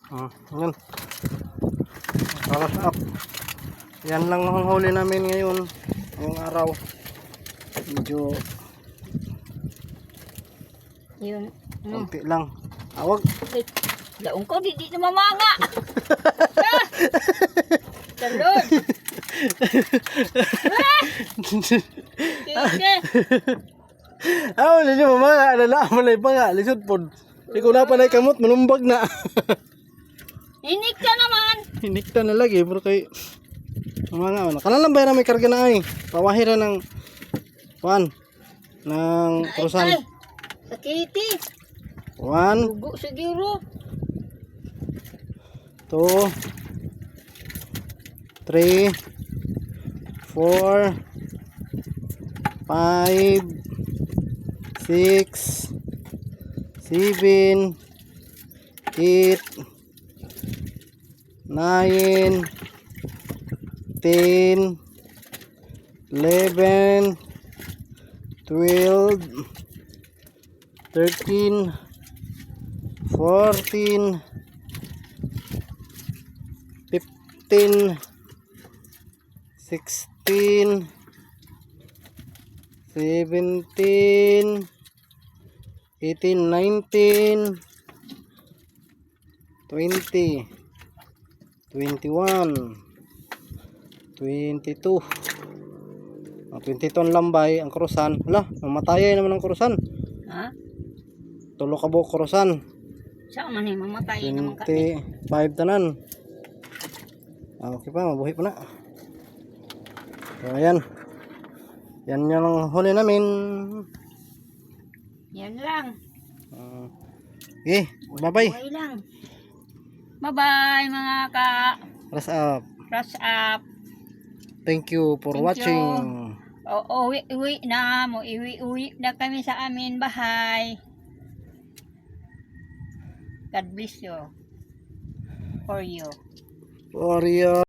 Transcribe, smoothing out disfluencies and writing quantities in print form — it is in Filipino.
Yan. Paras up. Yan lang ang huli namin ngayon. Ngayong araw. Medyo Yun. konti lang. Awag. Laong ko, di na mamanga. Talod. Wala siya mamaya. Alala mo na ipa nga. Lisod po. Di ko na pa na ikamot. Manumbag na. Inik ka naman. Hinikta na lagi. Pero kay mamaya. Kanalang bayan na may karga na ay. Pawahira ng kuan. Ng krusan. Ay, sakiti. 1, Ugo siguro. 2, 3, 4, 5, 6, 7, 8, 9, 10, 11, 12, 13, 14, 15, 16, 17, 18, 19, 20, 21, 22. Ang 22 ang lambay, ang krusan. Wala, mamatay naman ang krusan. Ha? Tulo ka buok krusan. Saan man yung mamatay naman kami? 25 tanan. Okay pa, mabuhay pa na. So ayan. Yan yung huli namin. Yan lang. Okay, bye-bye. Buhay lang. Bye-bye mga ka. Rest up. Rush up. Thank you for Thank you. watching. Uwi na mo. Uwi na kami sa amin bahay. God bless you. For you. For you.